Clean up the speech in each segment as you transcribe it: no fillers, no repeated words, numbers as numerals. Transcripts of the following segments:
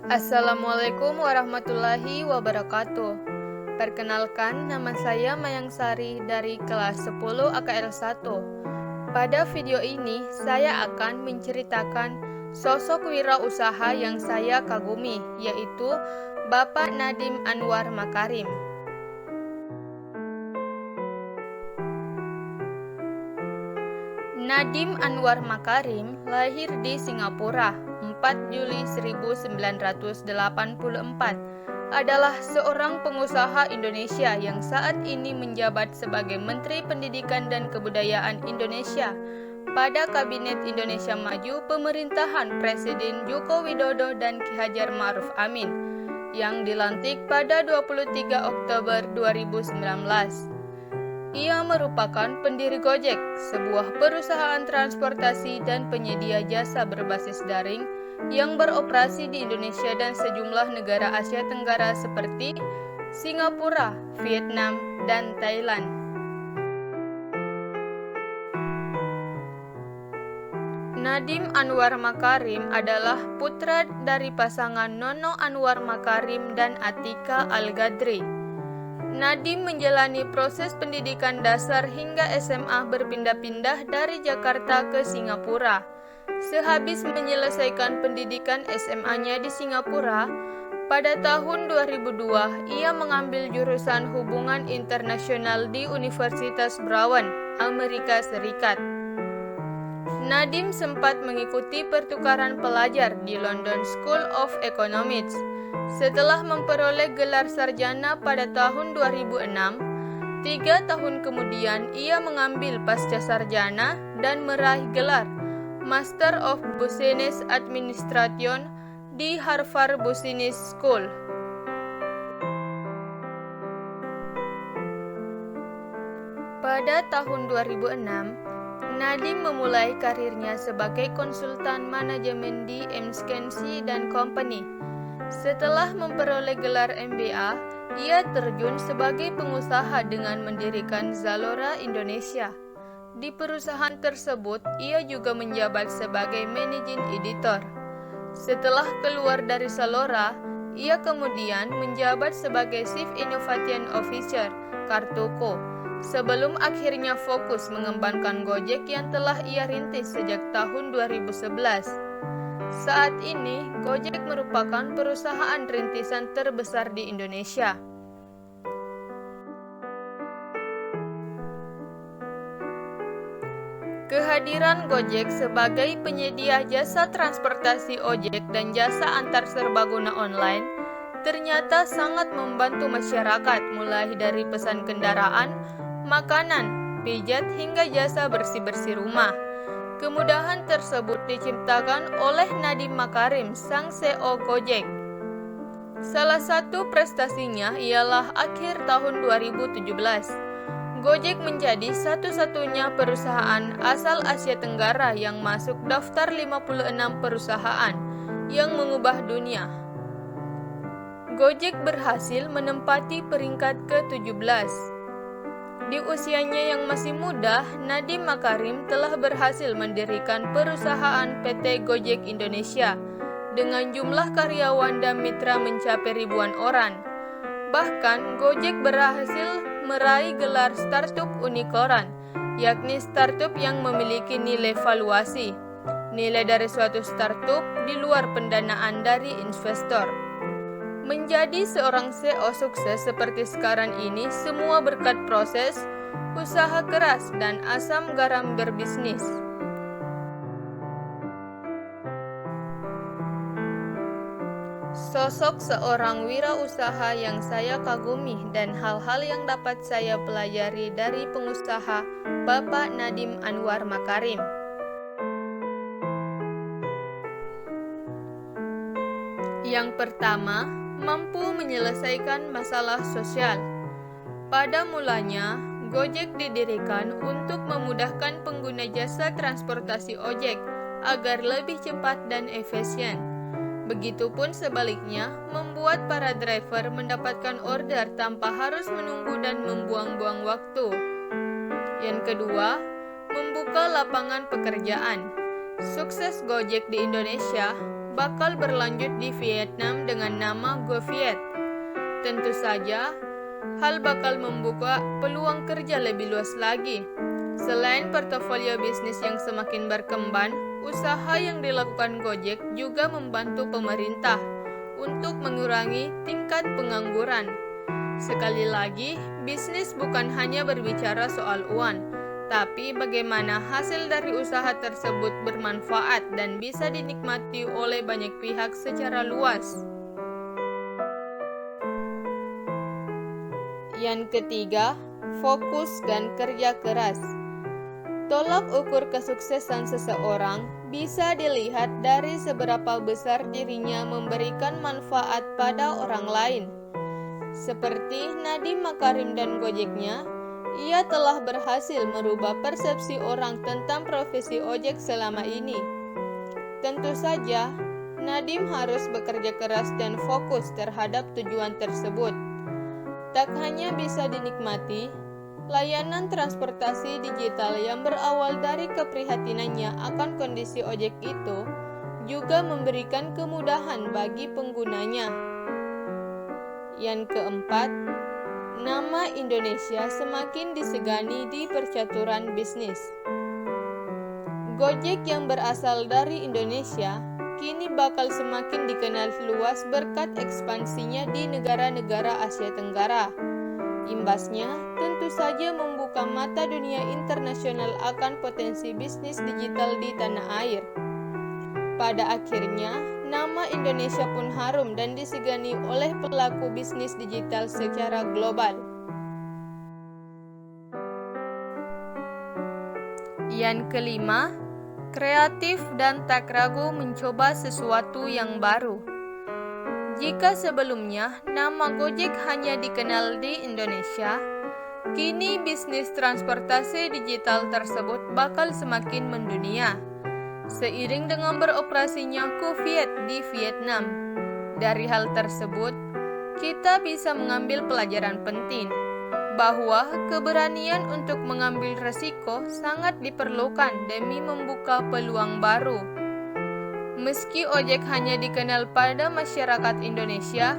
Assalamualaikum warahmatullahi wabarakatuh. Perkenalkan, nama saya Mayang Sari dari kelas 10 AKL 1. Pada video ini, saya akan menceritakan sosok wirausaha yang saya kagumi, yaitu Bapak Nadiem Anwar Makarim. Nadiem Anwar Makarim lahir di Singapura 4 Juli 1984, adalah seorang pengusaha Indonesia yang saat ini menjabat sebagai Menteri Pendidikan dan Kebudayaan Indonesia pada Kabinet Indonesia Maju pemerintahan Presiden Joko Widodo dan Ki Hajar Ma'ruf Amin yang dilantik pada 23 Oktober 2019. Ia merupakan pendiri Gojek, sebuah perusahaan transportasi dan penyedia jasa berbasis daring yang beroperasi di Indonesia dan sejumlah negara Asia Tenggara seperti Singapura, Vietnam, dan Thailand. Nadiem Anwar Makarim adalah putra dari pasangan Nono Anwar Makarim dan Atika Al-Gadri. Nadiem menjalani proses pendidikan dasar hingga SMA berpindah-pindah dari Jakarta ke Singapura. Sehabis menyelesaikan pendidikan SMA-nya di Singapura, pada tahun 2002 ia mengambil jurusan Hubungan Internasional di Universitas Brown, Amerika Serikat. Nadiem sempat mengikuti pertukaran pelajar di London School of Economics. Setelah memperoleh gelar sarjana pada tahun 2006, 3 tahun kemudian ia mengambil pasca sarjana dan meraih gelar Master of Business Administration di Harvard Business School. Pada tahun 2006, Nadiem memulai karirnya sebagai konsultan manajemen di McKinsey & Company. Setelah memperoleh gelar MBA, ia terjun sebagai pengusaha dengan mendirikan Zalora Indonesia. Di perusahaan tersebut, ia juga menjabat sebagai managing editor. Setelah keluar dari Zalora, ia kemudian menjabat sebagai Chief Innovation Officer Kartuko, sebelum akhirnya fokus mengembangkan Gojek yang telah ia rintis sejak tahun 2011. Saat ini, Gojek merupakan perusahaan rintisan terbesar di Indonesia. Kehadiran Gojek sebagai penyedia jasa transportasi ojek dan jasa antar serbaguna online ternyata sangat membantu masyarakat, mulai dari pesan kendaraan, makanan, pijat, hingga jasa bersih-bersih rumah. Kemudahan tersebut diciptakan oleh Nadiem Makarim, sang CEO Gojek. Salah satu prestasinya ialah akhir tahun 2017, Gojek menjadi satu-satunya perusahaan asal Asia Tenggara yang masuk daftar 56 perusahaan yang mengubah dunia. Gojek berhasil menempati peringkat ke-17. Di usianya yang masih muda, Nadiem Makarim telah berhasil mendirikan perusahaan PT Gojek Indonesia dengan jumlah karyawan dan mitra mencapai ribuan orang. Bahkan, Gojek berhasil meraih gelar startup unicorn, yakni startup yang memiliki nilai valuasi. Nilai dari suatu startup di luar pendanaan dari investor. Menjadi seorang CEO sukses seperti sekarang ini semua berkat proses, usaha keras, dan asam garam berbisnis. Sosok seorang wirausaha yang saya kagumi dan hal-hal yang dapat saya pelajari dari pengusaha Bapak Nadiem Anwar Makarim. Yang pertama, mampu menyelesaikan masalah sosial. Pada mulanya, Gojek didirikan untuk memudahkan pengguna jasa transportasi ojek agar lebih cepat dan efisien. Begitupun sebaliknya, membuat para driver mendapatkan order tanpa harus menunggu dan membuang-buang waktu. Yang kedua, membuka lapangan pekerjaan. Sukses Gojek di Indonesia bakal berlanjut di Vietnam dengan nama GoViet. Tentu saja, hal bakal membuka peluang kerja lebih luas lagi. Selain portofolio bisnis yang semakin berkembang, usaha yang dilakukan Gojek juga membantu pemerintah untuk mengurangi tingkat pengangguran. Sekali lagi, bisnis bukan hanya berbicara soal uang, tapi bagaimana hasil dari usaha tersebut bermanfaat dan bisa dinikmati oleh banyak pihak secara luas. Yang ketiga, fokus dan kerja keras. Tolak ukur kesuksesan seseorang bisa dilihat dari seberapa besar dirinya memberikan manfaat pada orang lain. Seperti Nadiem Makarim dan Gojeknya, ia telah berhasil merubah persepsi orang tentang profesi ojek selama ini. Tentu saja, Nadiem harus bekerja keras dan fokus terhadap tujuan tersebut. Tak hanya bisa dinikmati, layanan transportasi digital yang berawal dari keprihatinannya akan kondisi ojek itu juga memberikan kemudahan bagi penggunanya. Yang keempat, nama Indonesia semakin disegani di percaturan bisnis. Gojek yang berasal dari Indonesia kini bakal semakin dikenal luas berkat ekspansinya di negara-negara Asia Tenggara. Imbasnya tentu saja membuka mata dunia internasional akan potensi bisnis digital di tanah air. Pada akhirnya, nama Indonesia pun harum dan disegani oleh pelaku bisnis digital secara global. Yang kelima, kreatif dan tak ragu mencoba sesuatu yang baru. Jika sebelumnya nama Gojek hanya dikenal di Indonesia, kini bisnis transportasi digital tersebut bakal semakin mendunia. Seiring dengan beroperasinya GoViet di Vietnam. Dari hal tersebut, kita bisa mengambil pelajaran penting bahwa keberanian untuk mengambil resiko sangat diperlukan demi membuka peluang baru. Meski ojek hanya dikenal pada masyarakat Indonesia,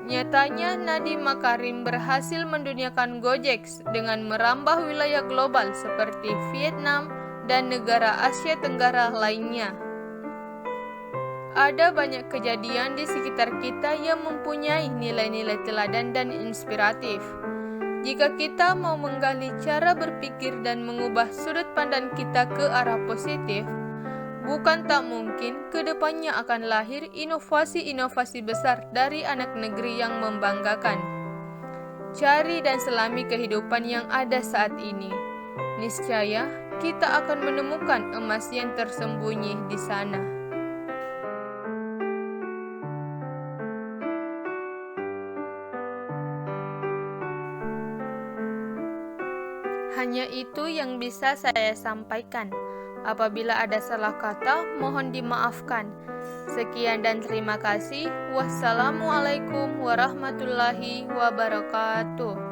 nyatanya Nadiem Makarim berhasil menduniakan Gojek dengan merambah wilayah global seperti Vietnam dan negara Asia Tenggara lainnya. Ada banyak kejadian di sekitar kita yang mempunyai nilai-nilai teladan dan inspiratif. Jika kita mau menggali cara berpikir dan mengubah sudut pandang kita ke arah positif, bukan tak mungkin ke depannya akan lahir inovasi-inovasi besar dari anak negeri yang membanggakan. Cari dan selami kehidupan yang ada saat ini. Niscaya kita akan menemukan emas yang tersembunyi di sana. Hanya itu yang bisa saya sampaikan. Apabila ada salah kata, mohon dimaafkan. Sekian dan terima kasih. Wassalamualaikum warahmatullahi wabarakatuh.